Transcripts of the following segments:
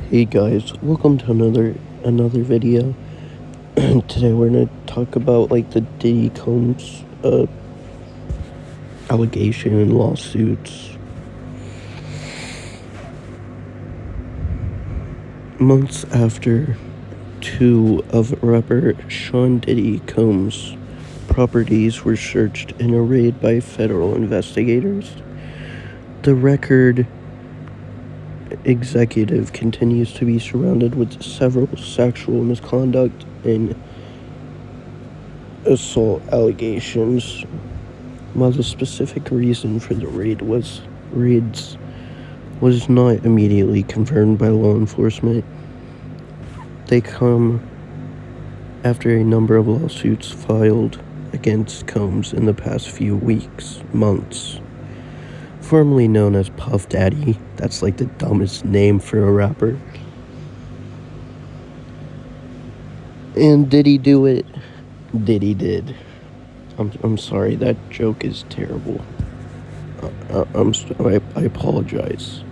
Hey guys, welcome to another video. Today we're gonna talk about the Diddy Combs allegation and lawsuits. Months after two of rapper Sean Diddy Combs' properties were searched in a raid by federal investigators, the record executive continues to be surrounded with several sexual misconduct and assault allegations. While the specific reason for the raids was not immediately confirmed by law enforcement, they come after a number of lawsuits filed against Combs in the past few months. Formerly known as Puff Daddy, that's the dumbest name for a rapper. And did he do it? Diddy did. I'm sorry, that joke is terrible. I apologize.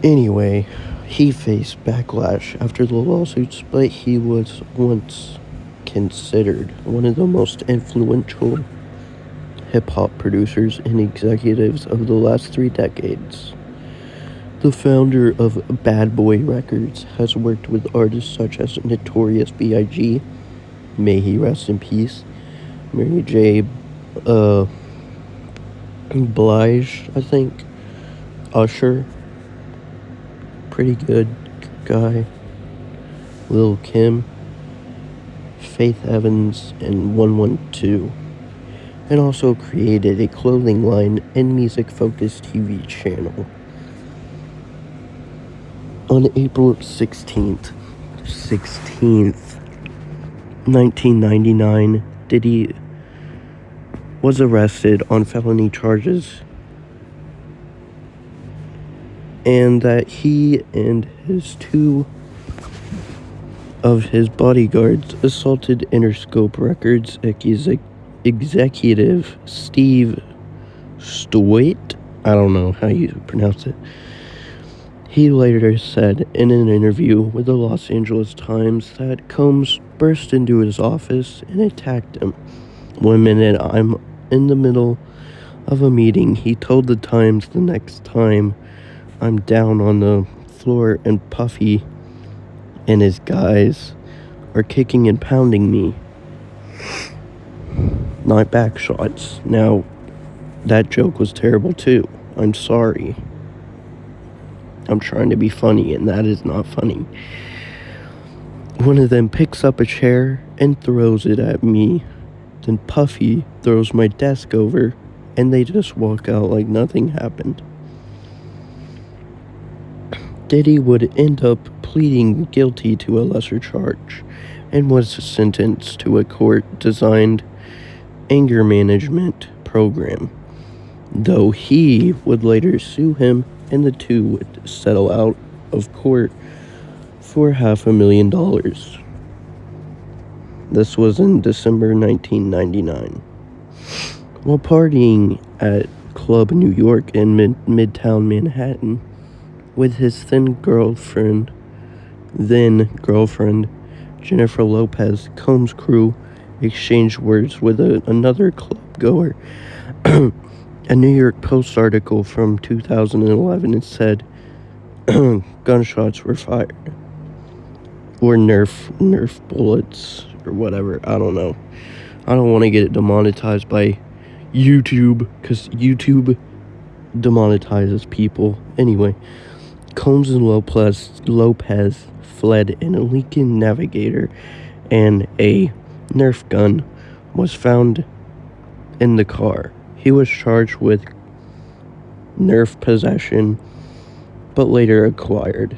Anyway, he faced backlash after the lawsuits, but he was once considered one of the most influential hip-hop producers and executives of the last 3 decades. The founder of Bad Boy Records has worked with artists such as Notorious B.I.G., may he rest in peace, Mary J. Blige, I think, Usher, pretty good guy, Lil' Kim, Faith Evans, and 112, and also created a clothing line and music-focused TV channel. On April 16th, 1999, Diddy was arrested on felony charges, and that he and two of his bodyguards assaulted Interscope Records executive Steve Stoight. I don't know how you pronounce it. He later said in an interview with the Los Angeles Times that Combs burst into his office and attacked him. 1 minute, I'm in the middle of a meeting. He told the Times the next time I'm down on the floor and Puffy and his guys are kicking and pounding me, not back shots. Now, that joke was terrible too. I'm sorry. I'm trying to be funny, and that is not funny. One of them picks up a chair and throws it at me. Then Puffy throws my desk over, and they just walk out like nothing happened. Diddy would end up pleading guilty to a lesser charge and was sentenced to a court-designed anger management program, though he would later sue him, and the two would settle out of court for $500,000. This was in December 1999. While partying at Club New York in Midtown Manhattan with his then girlfriend, Jennifer Lopez, Combs' crew exchanged words with another club goer. A New York Post article from 2011 said gunshots were fired, or Nerf bullets, or whatever. I don't know. I don't want to get it demonetized by YouTube, because YouTube demonetizes people. Anyway, Combs and Lopez fled in a Lincoln Navigator, and a Nerf gun was found in the car. He was charged with Nerf possession, but later acquired.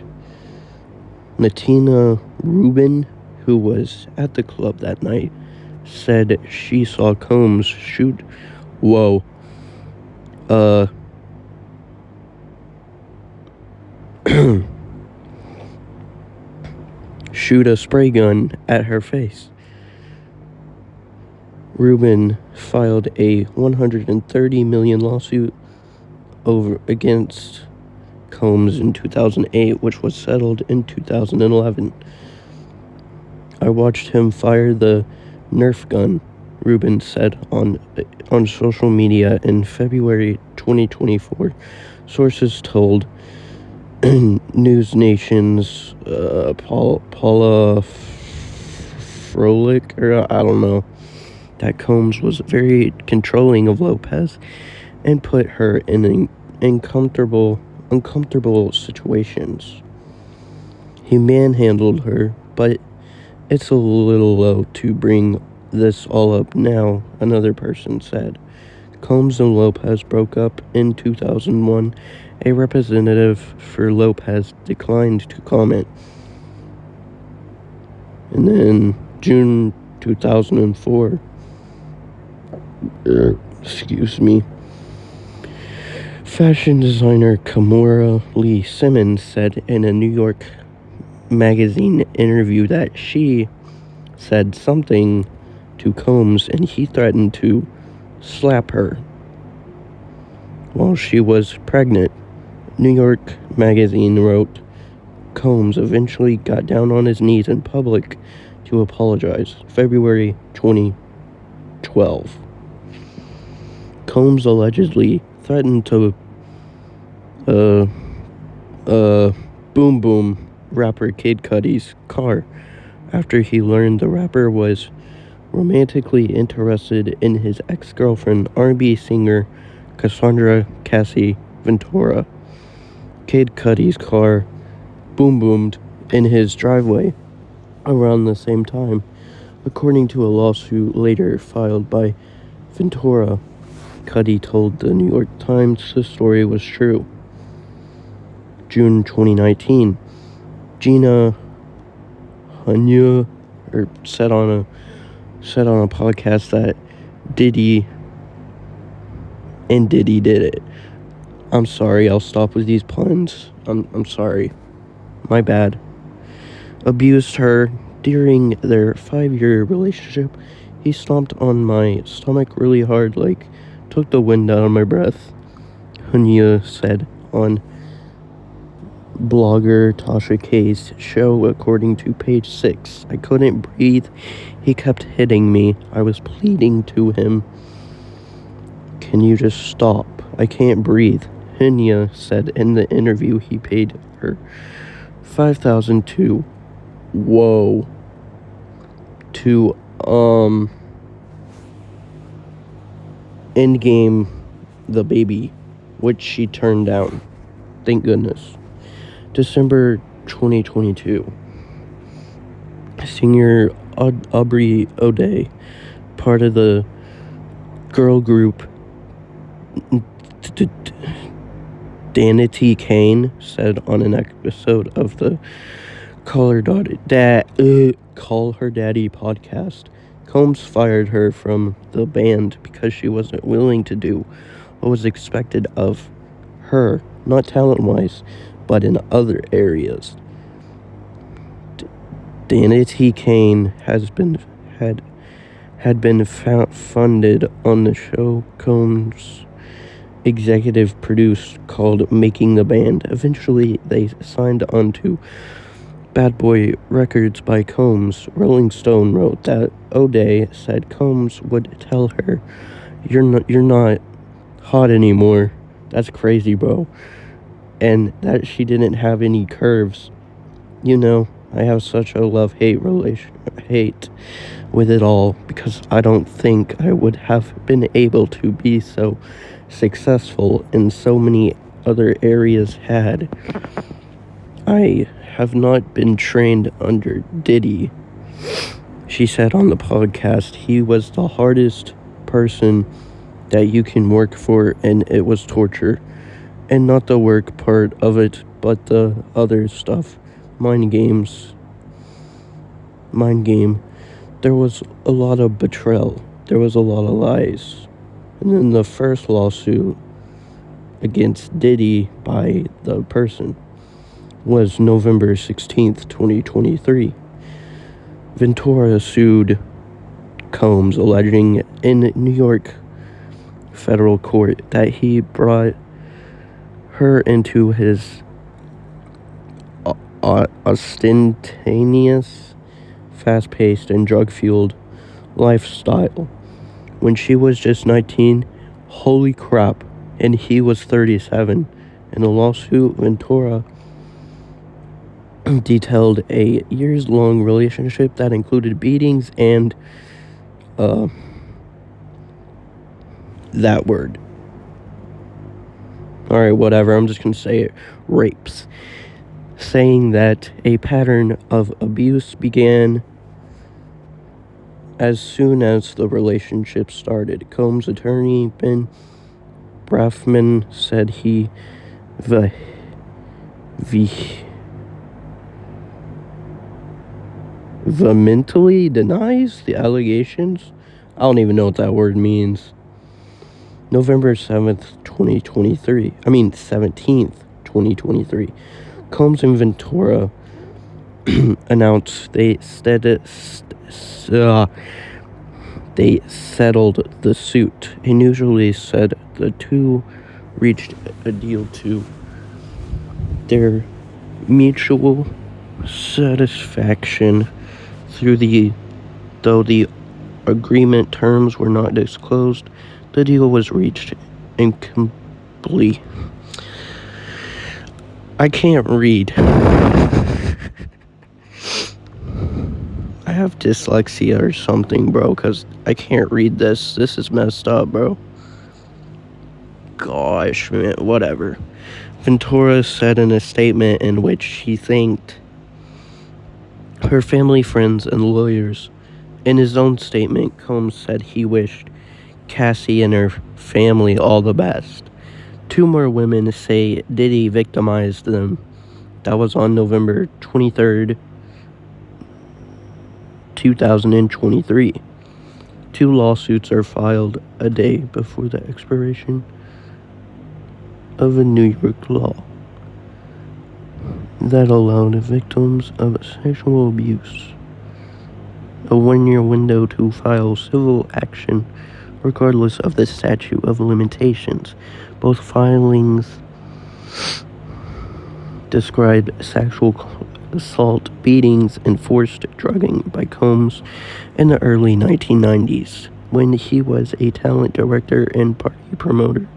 Natina Rubin, who was at the club that night, said she saw Combs shoot a spray gun at her face. Rubin filed a $130 million lawsuit against Combs in 2008, which was settled in 2011. I watched him fire the Nerf gun, Rubin said on social media in February 2024. Sources told News Nation's Paula Froelich, or I don't know, that Combs was very controlling of Lopez and put her in uncomfortable situations. He manhandled her, but it's a little low to bring this all up now, another person said. Combs and Lopez broke up in 2001. A representative for Lopez declined to comment. And then June 2004, fashion designer Kimora Lee Simmons said in a New York magazine interview that she said something to Combs and he threatened to slap her while she was pregnant. New York magazine wrote, Combs eventually got down on his knees in public to apologize. February 2012. Combs allegedly threatened to Boom Boom rapper Kid Cudi's car after he learned the rapper was romantically interested in his ex-girlfriend, R&B singer Cassandra Cassie Ventura. Kid Cudi's car boom-boomed in his driveway around the same time, according to a lawsuit later filed by Ventura. Cudi told the New York Times the story was true. June 2019, Gina Hanya said on a podcast that Diddy did it. I'm sorry, I'll stop with these puns. I'm sorry. My bad. Abused her during their 5-year relationship. He stomped on my stomach really hard, like took the wind out of my breath, Hanya said on blogger Tasha K's show, according to Page 6. I couldn't breathe. He kept hitting me. I was pleading to him. Can you just stop? I can't breathe, Hanya said in the interview. He paid her $5,000 to endgame the baby, which she turned down. Thank goodness. December 2022. Singer Aubrey O'Day, part of the girl group Danity Kane, said on an episode of the Call Her Daddy podcast, Combs fired her from the band because she wasn't willing to do what was expected of her, not talent-wise, but in other areas. Danity Kane had been funded on the show Combs executive produced called Making the Band. Eventually, they signed onto Bad Boy Records by Combs. Rolling Stone wrote that O'Day said Combs would tell her, You're not hot anymore. That's crazy, bro. And that she didn't have any curves. You know, I have such a love-hate with it all because I don't think I would have been able to be so successful in so many other areas had I have not been trained under Diddy. She said on the podcast, he was the hardest person that you can work for, and it was torture. And not the work part of it, but the other stuff. Mind game. There was a lot of betrayal. There was a lot of lies. And then the first lawsuit against Diddy by the person was November 16th, 2023. Ventura sued Combs, alleging in New York federal court that he brought her into his ostentatious, fast-paced, and drug-fueled lifestyle. When she was just 19, holy crap, and he was 37. In a lawsuit, Ventura detailed a years-long relationship that included beatings and, that word. Alright, whatever, I'm just gonna say it. Rapes. Saying that a pattern of abuse began as soon as the relationship started. Combs' attorney, Ben Braffman, said he vehemently denies the allegations. I don't even know what that word means. November 7th, 2023. 17th, 2023. Combs and Ventura announced they settled the suit. Initially said the two reached a deal to their mutual satisfaction though the agreement terms were not disclosed. The deal was reached incomplete. I can't read. I have dyslexia or something, bro, because I can't read this. This is messed up, bro. Gosh, man, whatever. Ventura said in a statement in which he thanked her family, friends, and lawyers. In his own statement, Combs said he wished Cassie and her family all the best. Two more women say Diddy victimized them. That was on November 23rd, 2023. Two lawsuits are filed a day before the expiration of a New York law that allowed victims of sexual abuse a 1-year window to file civil action regardless of the statute of limitations. Both filings described sexual assault, beatings, and forced drugging by Combs in the early 1990s when he was a talent director and party promoter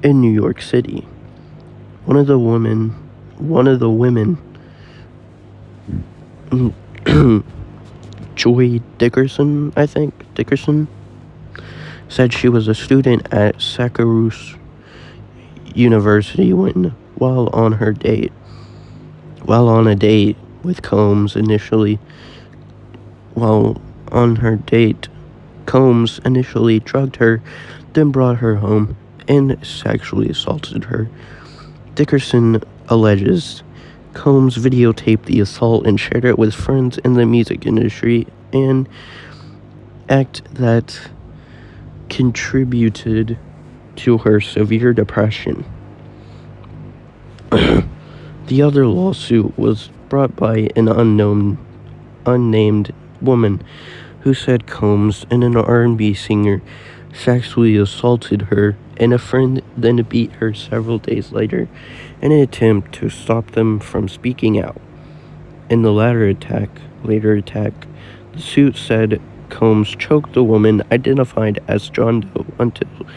in New York City. One of the women Joy Dickerson, said she was a student at Syracuse University while on a date with Combs initially drugged her, then brought her home and sexually assaulted her. Dickerson alleges Combs videotaped the assault and shared it with friends in the music industry, an act that contributed to her severe depression. The other lawsuit was brought by an unnamed woman who said Combs and an R&B singer sexually assaulted her, and a friend then beat her several days later in an attempt to stop them from speaking out. In the later attack, the suit said Combs choked the woman identified as John Doe until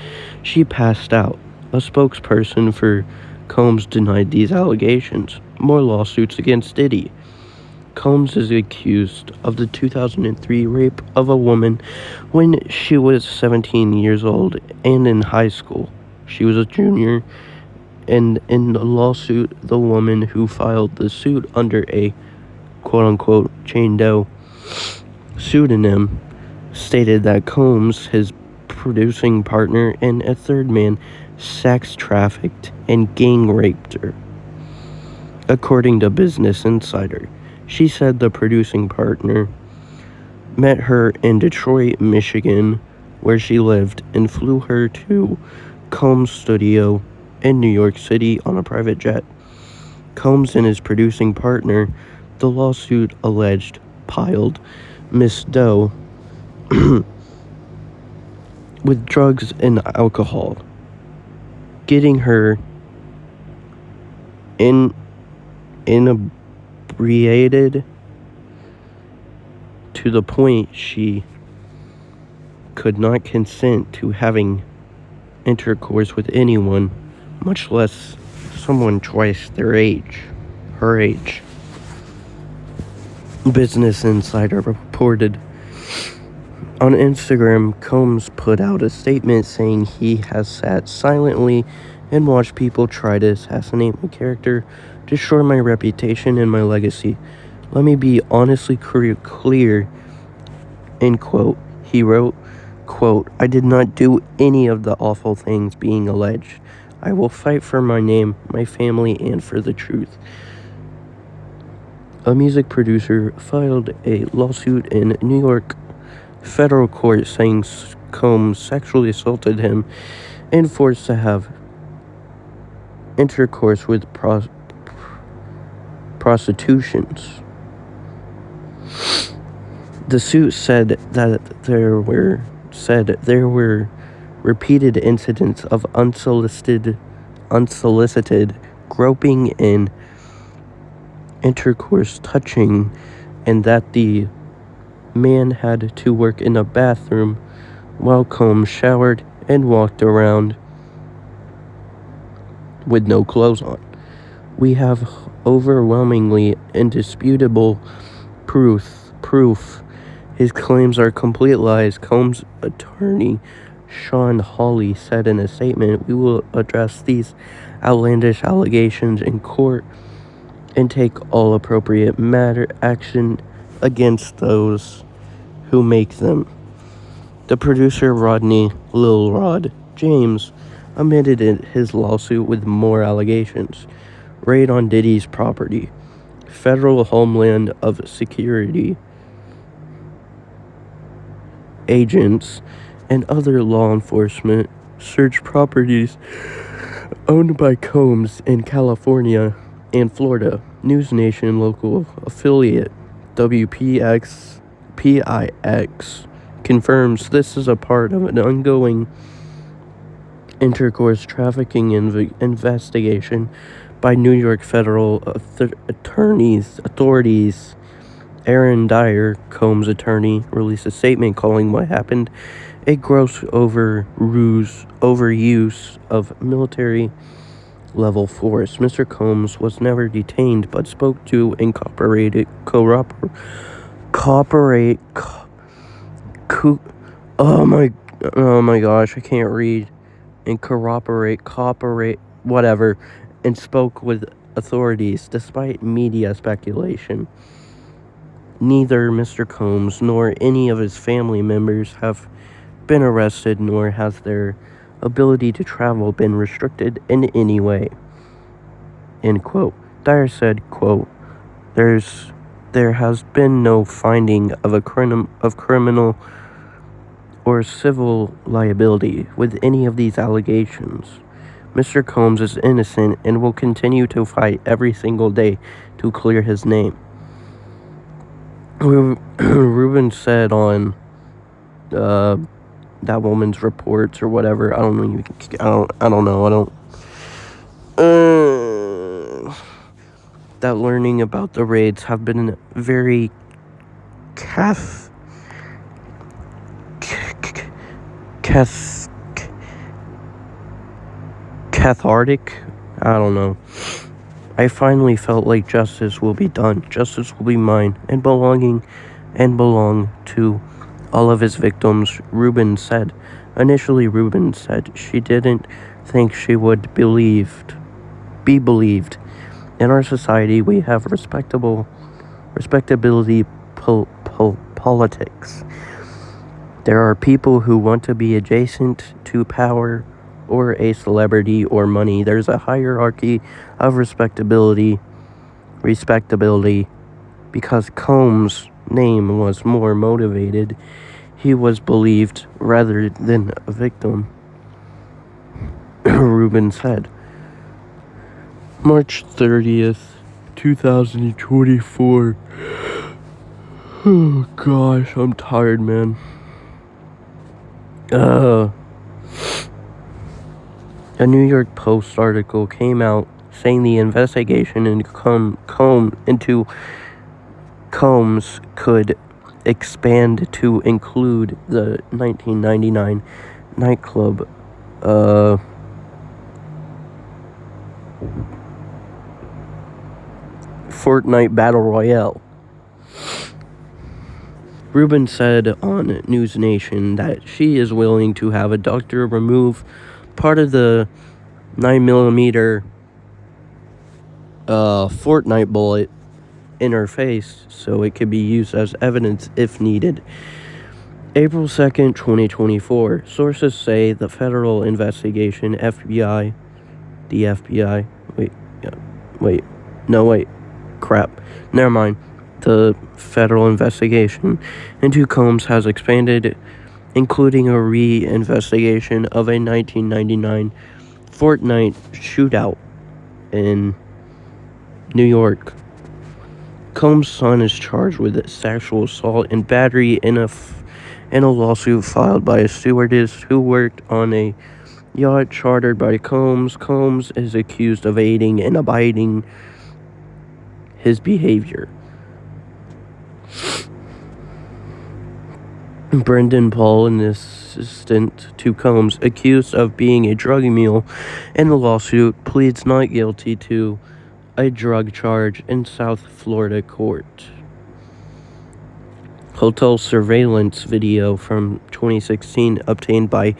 she passed out. A spokesperson for Combs denied these allegations. More lawsuits against Diddy. Combs is accused of the 2003 rape of a woman when she was 17 years old and in high school. She was a junior, and in the lawsuit, the woman who filed the suit under a quote-unquote Jane Doe pseudonym stated that Combs, his producing partner, and a third man sex trafficked and gang raped her. According to Business Insider, she said the producing partner met her in Detroit, Michigan, where she lived, and flew her to Combs' studio in New York City on a private jet. Combs and his producing partner, the lawsuit alleged, piled Miss Doe with drugs and alcohol, getting her inebriated to the point she could not consent to having intercourse with anyone, much less someone twice her age. Business Insider reported. On Instagram, Combs put out a statement saying he has sat silently and watched people try to assassinate my character, destroy my reputation and my legacy. Let me be honestly clear, end quote. He wrote, quote, I did not do any of the awful things being alleged. I will fight for my name, my family, and for the truth. A music producer filed a lawsuit in New York federal court saying Combs sexually assaulted him and forced to have intercourse with prostitutions. The suit said that there were repeated incidents of unsolicited groping and intercourse touching, and that the man had to work in a bathroom while Combs showered and walked around with no clothes on. We have overwhelmingly indisputable proof. His claims are complete lies, Combs' attorney, Sean Hawley, said in a statement. We will address these outlandish allegations in court and take all appropriate action against those who make them. The producer Rodney Lil Rod James amended his lawsuit with more allegations. Raid on Diddy's property. Federal Homeland of Security agents and other law enforcement searched properties owned by Combs in California and Florida. News Nation local affiliate WPX confirms this is a part of an ongoing intercourse trafficking investigation by New York federal authorities. Aaron Dyer, Combs' attorney, released a statement calling what happened a gross overuse of military-level force. Mr. Combs was never detained, but spoke to oh my gosh, I can't read. Cooperate, whatever, and spoke with authorities despite media speculation. Neither Mr. Combs nor any of his family members have been arrested, nor has their ability to travel been restricted in any way. End quote. Dyer said, quote, there has been no finding of criminal or civil liability with any of these allegations. Mr. Combs is innocent and will continue to fight every single day to clear his name. Ruben said on that woman's reports or whatever. I don't know. That learning about the raids have been very cathartic. I don't know. I finally felt like justice will be done. Justice will be mine and belong to all of his victims, Ruben said. Initially, Ruben said she didn't think she would be believed. In our society, we have respectability politics. There are people who want to be adjacent to power or a celebrity or money. There's a hierarchy of respectability because Combs' name was more motivated. He was believed rather than a victim, Ruben said. March 30th, 2024. Oh gosh, I'm tired, man. A New York Post article came out saying the investigation into Combs could expand to include the 1999 nightclub Fortnite Battle Royale. Rubin said on News Nation that she is willing to have a doctor remove part of the 9mm Fortnite bullet in her face so it could be used as evidence if needed. April 2nd, 2024. Sources say the federal investigation, the FBI, the federal investigation into Combs has expanded, including a re-investigation of a 1999 Fortnite shootout in New York. Combs' son is charged with sexual assault and battery in a lawsuit filed by a stewardess who worked on a yacht chartered by Combs. Combs is accused of aiding and abetting his behavior. Brendan Paul, an assistant to Combs, accused of being a drug mule in the lawsuit, pleads not guilty to a drug charge in South Florida court. Hotel surveillance video from 2016 obtained by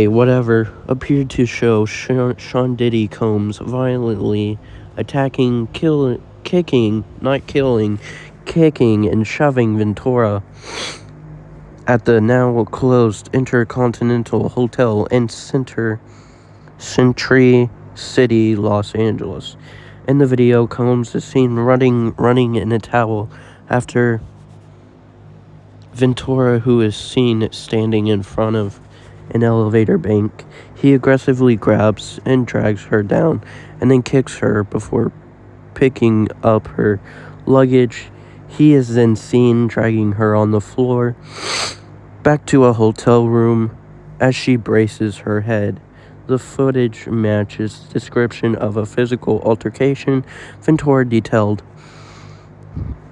whatever appeared to show Sean Diddy Combs violently attacking, kicking and shoving Ventura at the now closed Intercontinental Hotel in Century City, Los Angeles. In the video, Combs is seen running in a towel after Ventura, who is seen standing in front of an elevator bank. He aggressively grabs and drags her down and then kicks her before picking up her luggage. He is then seen dragging her on the floor back to a hotel room as she braces her head. The footage matches the description of a physical altercation Ventura detailed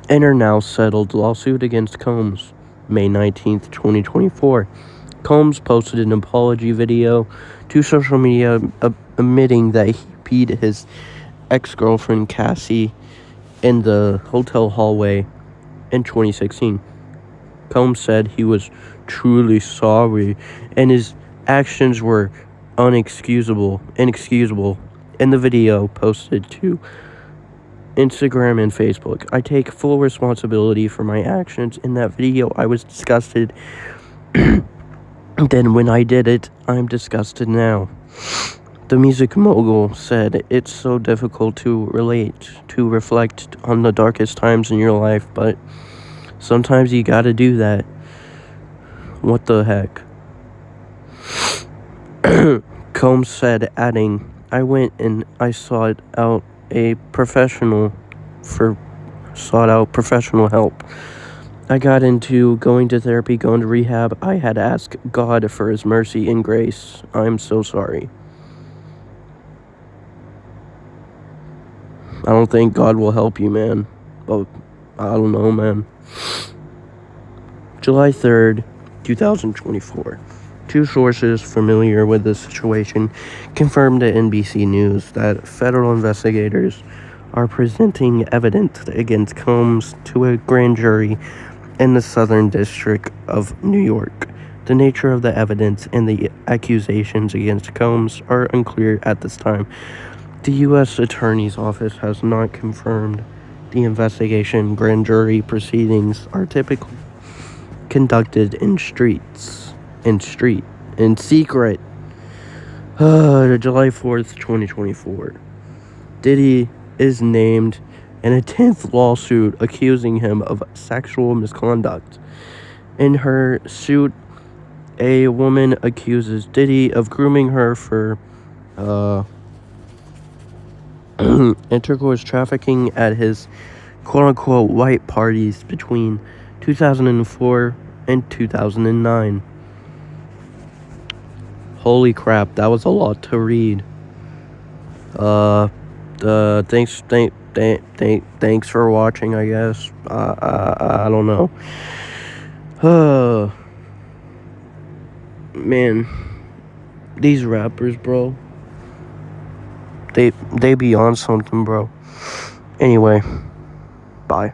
in her now settled lawsuit against Combs. May 19th, 2024. Combs posted an apology video to social media admitting that he beat his ex-girlfriend Cassie in the hotel hallway in 2016. Combs said he was truly sorry and his actions were inexcusable. In the video posted to Instagram and Facebook, I take full responsibility for my actions. In that video, I was disgusted. Then when I did it, I'm disgusted now. The music mogul said it's so difficult to reflect on the darkest times in your life, but sometimes you gotta do that. What the heck? Combs said, adding, I went and I sought out professional help. I got into going to therapy, going to rehab. I had asked God for his mercy and grace. I'm so sorry. I don't think God will help you, man. But I don't know, man. July 3rd, 2024. Two sources familiar with the situation confirmed to NBC News that federal investigators are presenting evidence against Combs to a grand jury in the Southern District of New York. The nature of the evidence and the accusations against Combs are unclear at this time. The U.S. Attorney's Office has not confirmed the investigation. Grand jury proceedings are typically conducted in secret. July 4th, 2024. Diddy is named in a 10th lawsuit accusing him of sexual misconduct. In her suit, a woman accuses Diddy of grooming her for intercourse trafficking at his quote-unquote white parties between 2004 and 2009. Holy crap, that was a lot to read. Thanks for watching, I guess. I don't know. Man, these rappers, bro, they be on something, bro. Anyway, bye.